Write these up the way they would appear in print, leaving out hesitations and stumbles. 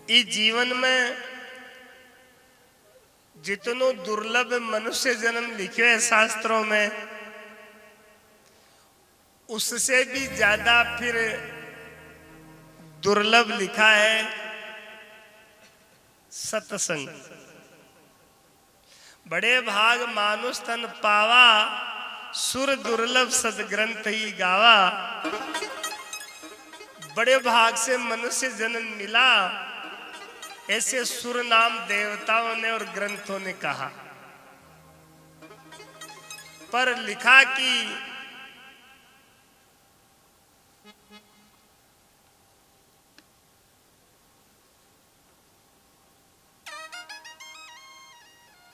इस जीवन में जितनो दुर्लभ मनुष्य जन्म लिखे है शास्त्रों में, उससे भी ज्यादा फिर दुर्लभ लिखा है सत्संग। बड़े भाग मानुष तन पावा, सुर दुर्लभ सदग्रंथ ही गावा। बड़े भाग से मनुष्य जन्म मिला, ऐसे सुर नाम देवताओं ने और ग्रंथों ने कहा। पर लिखा कि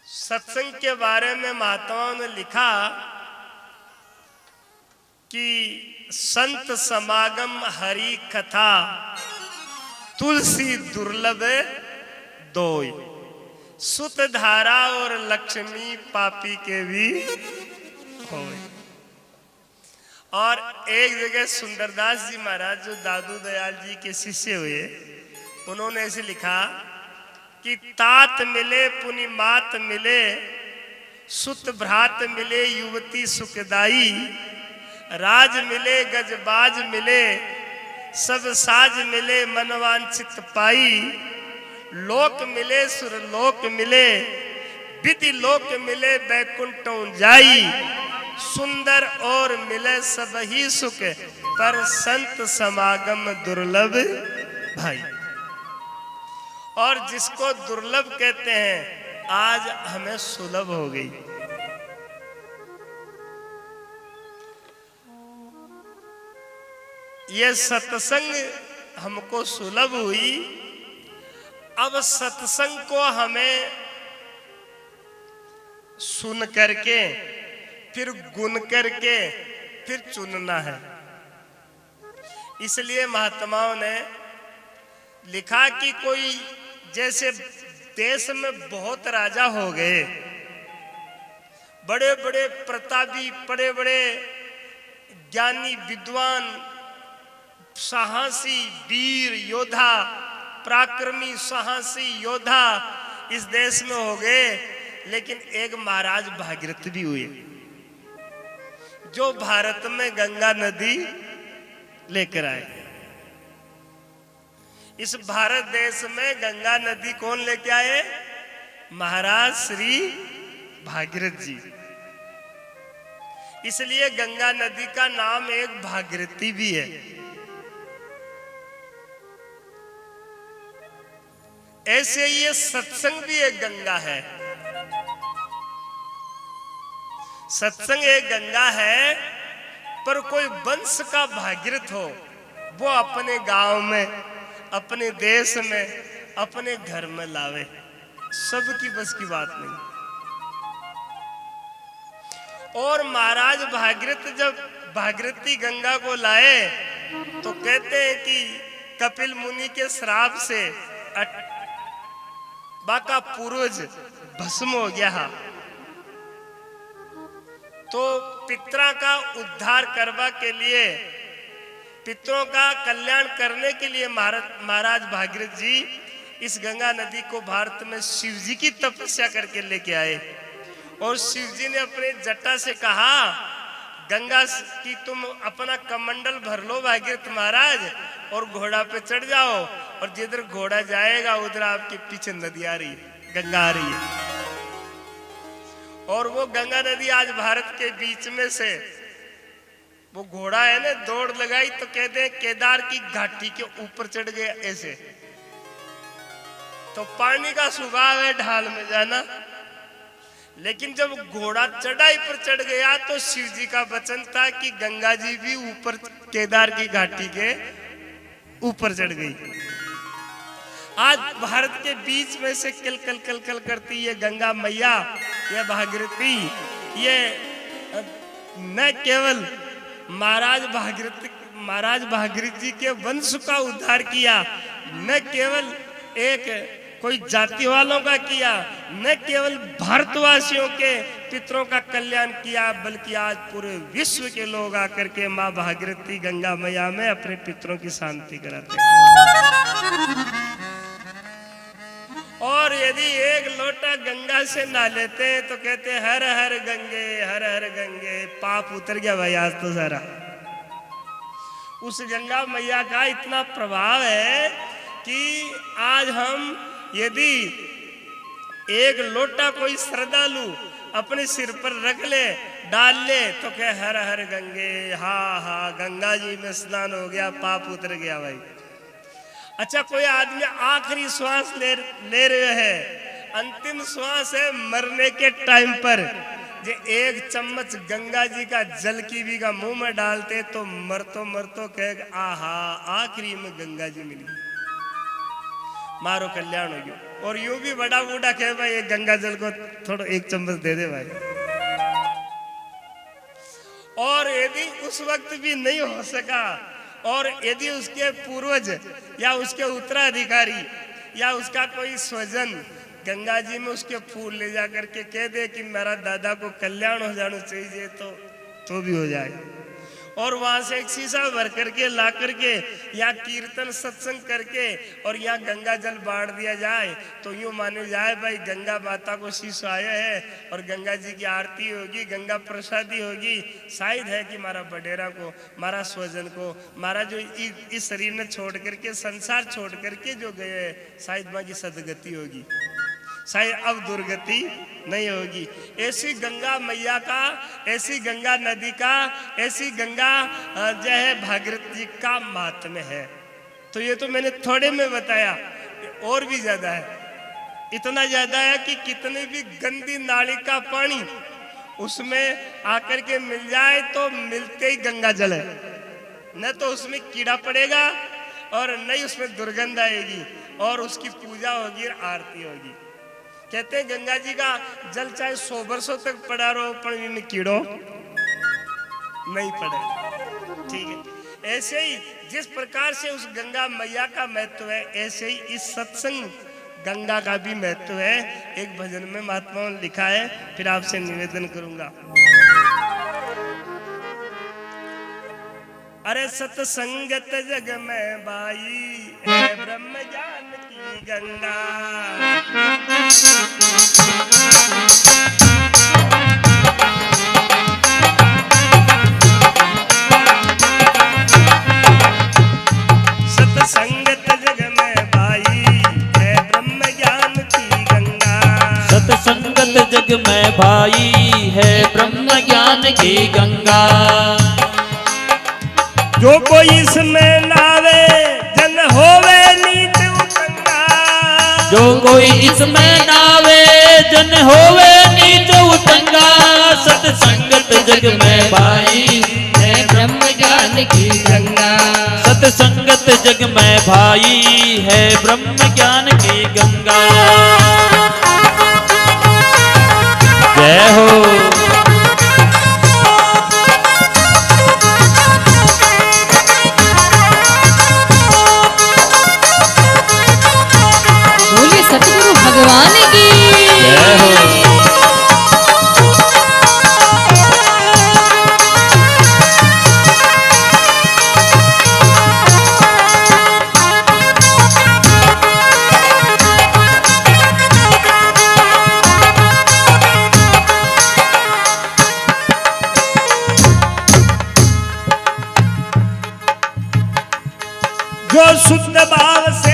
सत्संग के बारे में महात्माओं ने लिखा कि संत समागम हरि कथा, तुलसी दुर्लभ दोय। सुत धारा और लक्ष्मी पापी के भी होय। और एक जगह सुंदरदास जी महाराज जो दादू दयाल जी के शिष्य हुए, उन्होंने ऐसे लिखा कि तात मिले पुनि मात मिले, सुत भ्रात मिले युवती सुखदाई। राज मिले गजबाज मिले, सब साज मिले मनवांछित पाई। लोक मिले सुरलोक मिले, विधि लोक मिले बैकुंठों जाई। सुंदर और मिले सब ही सुख, पर संत समागम दुर्लभ भाई। और जिसको दुर्लभ कहते हैं, आज हमें सुलभ हो गई। ये सत्संग हमको सुलभ हुई। अब सत्संग को हमें सुन करके, फिर गुन करके, फिर चुनना है। इसलिए महात्माओं ने लिखा कि कोई जैसे देश में बहुत राजा हो गए, बड़े बड़े प्रतापी, बड़े बड़े ज्ञानी विद्वान, साहसी वीर योद्धा, पराक्रमी साहसी योद्धा इस देश में हो गए। लेकिन एक महाराज भागीरथ भी हुए, जो भारत में गंगा नदी लेकर आए। इस भारत देश में गंगा नदी कौन लेके आए? महाराज श्री भागीरथ जी। इसलिए गंगा नदी का नाम एक भागीरथी भी है। ऐसे ये सत्संग भी एक गंगा है। सत्संग एक गंगा है, पर कोई वंश का भागीरथ हो, वो अपने गांव में, अपने देश में, अपने घर में लावे। सबकी बस की बात नहीं। और महाराज भागीरथ जब भागीरथी गंगा को लाए, तो कहते हैं कि कपिल मुनि के श्राप से बाका पूर्वज भस्म हो गया। तो पितरों का उद्धार करवा के लिए, पितरों का कल्याण करने के लिए महाराज भागीरथ जी इस गंगा नदी को भारत में शिव जी की तपस्या करके लेके आए। और शिव जी ने अपने जटा से कहा, गंगा की तुम अपना कमंडल भर लो भागीरथ महाराज, और घोड़ा पे चढ़ जाओ, और जिधर घोड़ा जाएगा उधर आपके पीछे नदी आ रही है, गंगा आ रही है। और वो गंगा नदी आज भारत के बीच में से, वो घोड़ा है ना, दौड़ लगाई तो कहते हैं केदार की घाटी के ऊपर चढ़ गए ऐसे। तो पानी का स्वभाव है ढाल में जाना। लेकिन जब घोड़ा चढ़ाई पर चढ़ गया, तो शिव जी का वचन था कि गंगा जी भी ऊपर केदार की घाटी के ऊपर चढ़ गई। आज भारत के बीच में से कल कल कल कल करती ये गंगा मैया, ये भागीरथी, ये न केवल महाराज भागीरथ जी के वंश का उद्धार किया, न केवल एक कोई जाति वालों का किया, न केवल भारतवासियों के पितरों का कल्याण किया, बल्कि आज पूरे विश्व के लोग आकर के माँ भागीरथी गंगा मैया में अपने पितरों की शांति कराते हैं। से नहा लेते हैं तो कहते हैं हर हर गंगे, हर हर गंगे। पाप उतर गया भाई आज तो सारा। उस गंगा मैया का इतना प्रभाव है कि आज हम यदि एक लोटा कोई श्रद्धालु अपने सिर पर रख ले, डाल ले, तो कहे हर हर गंगे, हाँ हाँ गंगा जी में स्नान हो गया, पाप उतर गया भाई। अच्छा, कोई आदमी आखिरी श्वास ले रहे हैं, अंतिम श्वास है, मरने के टाइम पर जे एक चम्मच गंगा जी का जल की भी का मुंह में डालते तो मरतो कहे आहा आखिरी में गंगा जी मिली, मारो कल्याण हो गया। और यूं भी बड़ा बूढ़ा कहे भाई ये गंगा जल को थोड़ा एक चम्मच दे दे भाई। और यदि उस वक्त भी नहीं हो सका, और यदि उसके पूर्वज या उसके उत्तराधिकारी या उसका कोई स्वजन गंगा जी में उसके फूल ले जा करके कह दे कि मेरा दादा को कल्याण हो जाना चाहिए, तो भी हो जाए। और वहां से एक शीशा भर करके ला करके या कीर्तन सत्संग करके और यहाँ गंगा जल बांट दिया जाए तो यूं माने जाए भाई गंगा माता को शीशा आया है और गंगा जी की आरती होगी, गंगा प्रसादी होगी। शायद है कि मारा बडेरा को, मारा स्वजन को, मारा जो इस शरीर ने छोड़ करके, संसार छोड़ करके जो गए, शायद माँ की सदगति होगी, शायद अब दुर्गति नहीं होगी। ऐसी गंगा मैया का, ऐसी गंगा नदी का, ऐसी गंगा जो है भागीरथी का महात्म्य है। तो ये तो मैंने थोड़े में बताया, और भी ज्यादा है। इतना ज्यादा है कि कितने भी गंदी नाली का पानी उसमें आकर के मिल जाए तो मिलते ही गंगा जल है, न तो उसमें कीड़ा पड़ेगा और न ही उसमें दुर्गंध आएगी, और उसकी पूजा होगी, आरती होगी। कहते हैं गंगा जी का जल चाहे 100 वर्षों तक पड़ा रहो पर इनमें कीड़ों नहीं पड़े। ठीक है, ऐसे ही जिस प्रकार से उस गंगा मैया का महत्व है, ऐसे ही इस सत्संग गंगा का भी महत्व है। एक भजन में महात्माओं ने लिखा है, फिर आपसे निवेदन करूंगा। अरे सत्संगत जग में बाई है ब्रह्म ज्ञान की गंगा, सत्संगत जग में बाई है ब्रह्म ज्ञान की गंगा, सत्संगत जग में भाई है ब्रह्म ज्ञान की गंगा। जो कोई इसमें नावे जन होवे नीच उतंगा, जो कोई इसमें नावे जन होवे नीच उतंगा। सत्संगत जग में भाई है ब्रह्म ज्ञान की गंगा, सत्संगत जग में भाई है ब्रह्म ज्ञान की गंगा। जय हो। सतगुरु भगवान की जय हो। जो शुद्ध भाव से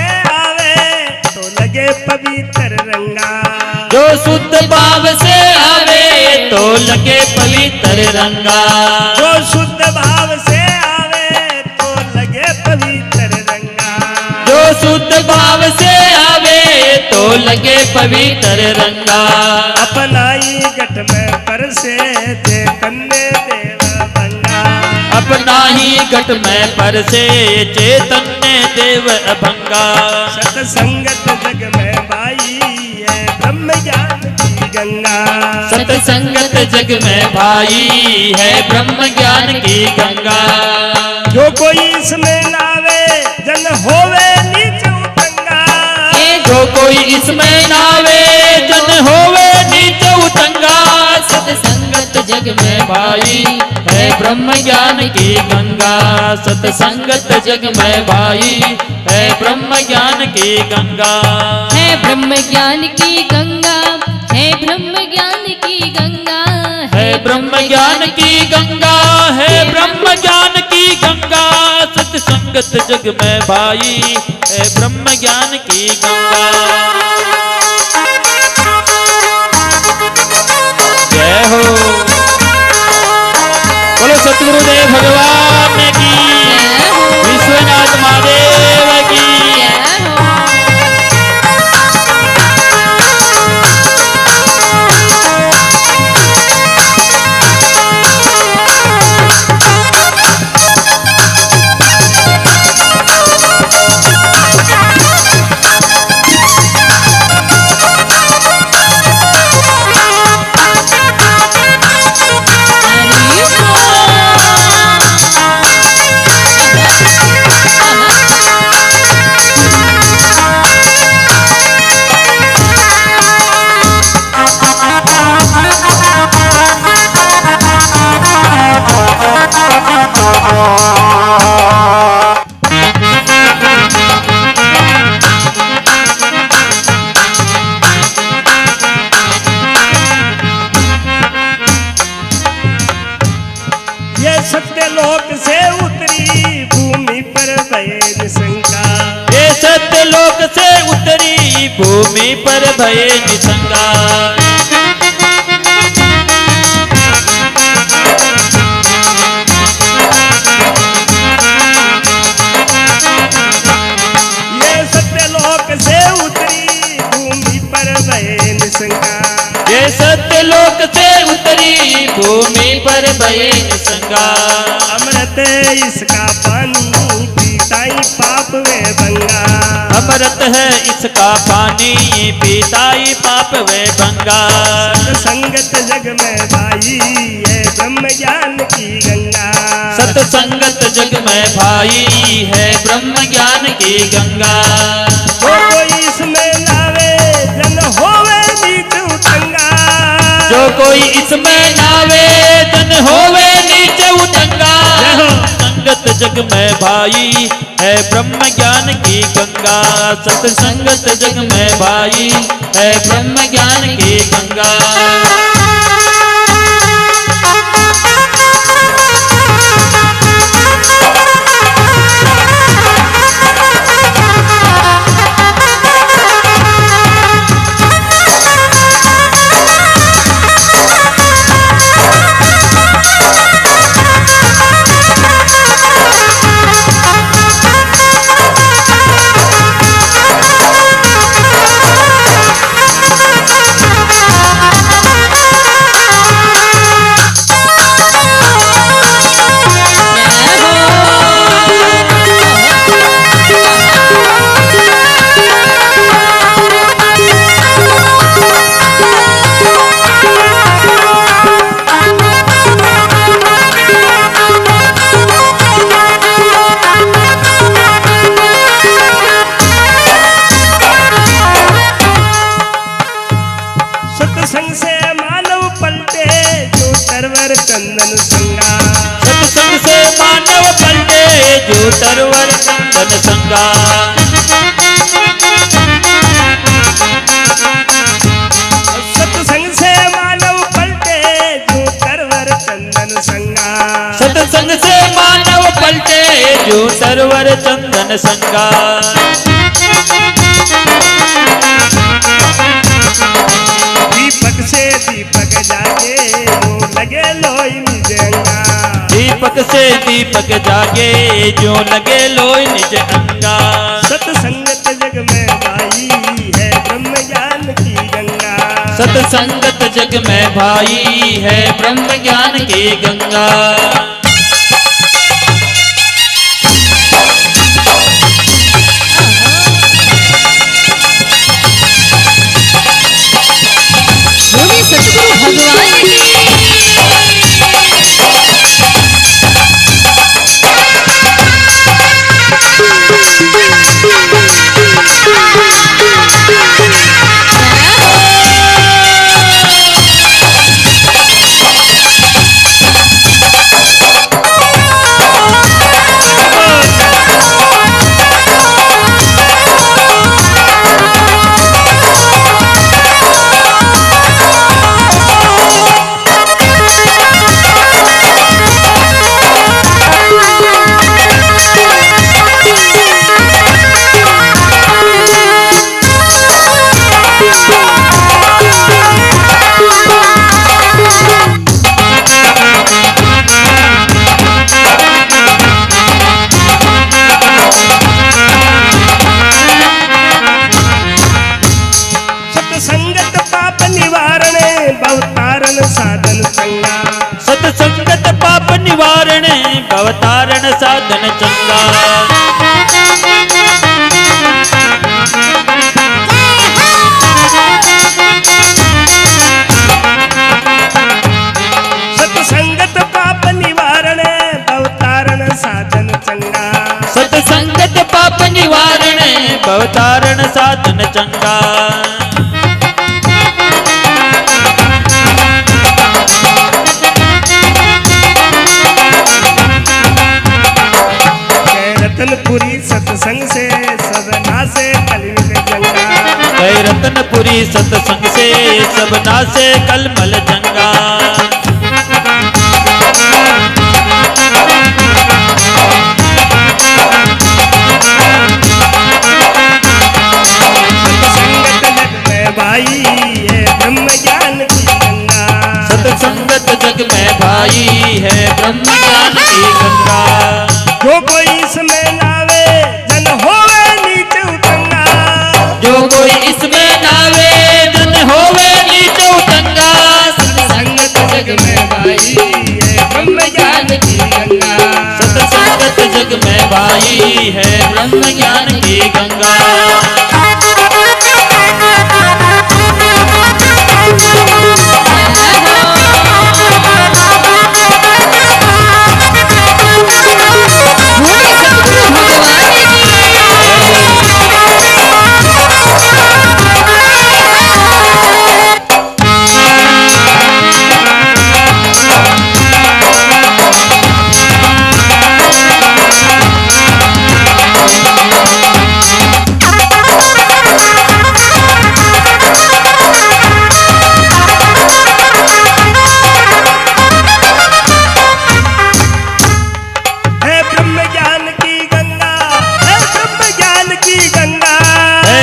लगे पवित्र रंगा, जो शुद्ध भाव से आवे तो लगे पवित्र रंगा, जो शुद्ध भाव से आवे तो लगे पवित्र रंगा, जो शुद्ध भाव से आवे तो लगे पवित्र रंगा। अपना ही गठ में परसे चैतन्य देव भंगा, अपना ही गठ में परसे चैतन्य देव अभंगा। सत्संगत जग में बाई है ब्रह्म ज्ञान की गंगा, सत्संगत जग में भाई है ब्रह्म ज्ञान की गंगा। जो कोई इसमें नावे जन होवे नीच उतंगा, जो कोई इसमें नावे जन होवे नीच उतंगा। सत्संगत जग में भाई है ब्रह्म ज्ञान की गंगा, सत्संगत जग में भाई है ब्रह्म ज्ञान की गंगा, है ब्रह्म ज्ञान की गंगा, है ब्रह्म ज्ञान की गंगा, है ब्रह्म ज्ञान की गंगा, है ब्रह्म ज्ञान की गंगा, सत्संगत जग में भाई, है ब्रह्म ज्ञान की गंगा। जय हो, बोलो सतगुरुदेव भगवान की, जय हो, विश्वनाथ महादेव की। जय हो। ये सत्यलोक से उतरी भूमि पर भये निशंका, ये सत्यलोक से उतरी भूमि पर भये निशंका। ये सत्यलोक से उतरी भूमि पर भये निशंका, ये सत्यलोक से उतरी भूमि पर भये निशंका। अमृत इसका पानी पीताई पाप वे भंगा, अमृत है इसका पानी पीताई पाप वे भंगा। संगत जग में भाई है ब्रह्म ज्ञान की गंगा, सत्संगत जग में भाई है ब्रह्म ज्ञान की गंगा। जो कोई इसमें नावे जन होवे नीच उतंगा, जो कोई इसमें नावे तन होवे नीचे उतंगा। संगत जग में भाई है ब्रह्म ज्ञान की गंगा, सत्संगत जग में भाई है ब्रह्म ज्ञान की गंगा। सत्संग से मानव पलटे जो तरवर चंदन संगा, सत्संग से मानव पलटे जो तरवर चंदन संगा। सत्संग से मानव पलटे जो तरवर चंदन संगा, सत्संग से मानव पलटे जो तरवर चंदन संगा। दीपक से दीपक जागे जो लगे लोई निज अंगा, दीपक से दीपक जागे जो लगे लोई निज अंगा। सत्संगत जग में भाई है ब्रह्म ज्ञान की गंगा, सत्संगत जग में भाई है ब्रह्म ज्ञान की गंगा। बोलिए सतगुरु भगवान की। भवतारण साधन चंगा। सतसंगत पाप निवारण भवतारण साधन चंगा। सतसंगत पाप निवारण भवतारण साधन चंगा। रतनपुरी सत्संग से सब नासे कलयुग जंगा। गए रतनपुरी सत्संग से सब नासे कलमल जंगा। सत्संगत जग में भाई है ब्रह्म ज्ञान की गंगा। सत्संगत जग में भाई है ब्रह्म ज्ञान की गंगा। जो कोई इसमें नावे जन होवे नीचे उतंगा। जो कोई इसमें नावे जन होवे नीचे उतंगा। सत्संगत जग में भाई है ब्रह्म ज्ञान की गंगा। सत्संगत जग में भाई है ब्रह्म ज्ञान की गंगा। ब्रह्म ज्ञान की गंगा है ब्रह्म ज्ञान की गंगा। है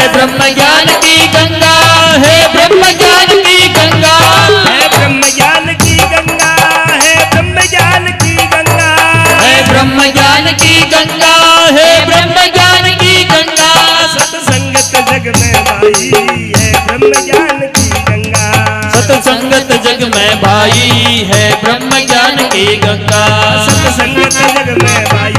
ब्रह्म ज्ञान की गंगा है ब्रह्म ज्ञान की गंगा। है ब्रह्म ज्ञान की गंगा है ब्रह्म ज्ञान की गंगा। सत्संगत जग में भाई है ब्रह्म ज्ञान की गंगा। सत्संगत जग में भाई है ब्रह्म ज्ञान की गंगा। सत्संगत जग में भाई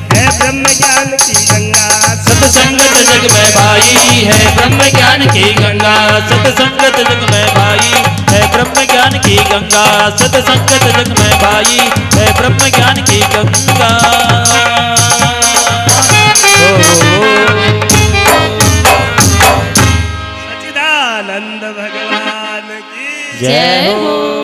है ब्रह्म ज्ञान की गंगा। सत्संगत जग में भाई है ब्रह्म ज्ञान की गंगा। सत्संगत जग में भाई है ब्रह्म ज्ञान की गंगा। सत्संगत जग में भाई है ब्रह्म ज्ञान की गंगा। सच्चिदानंद भगवान की जय हो।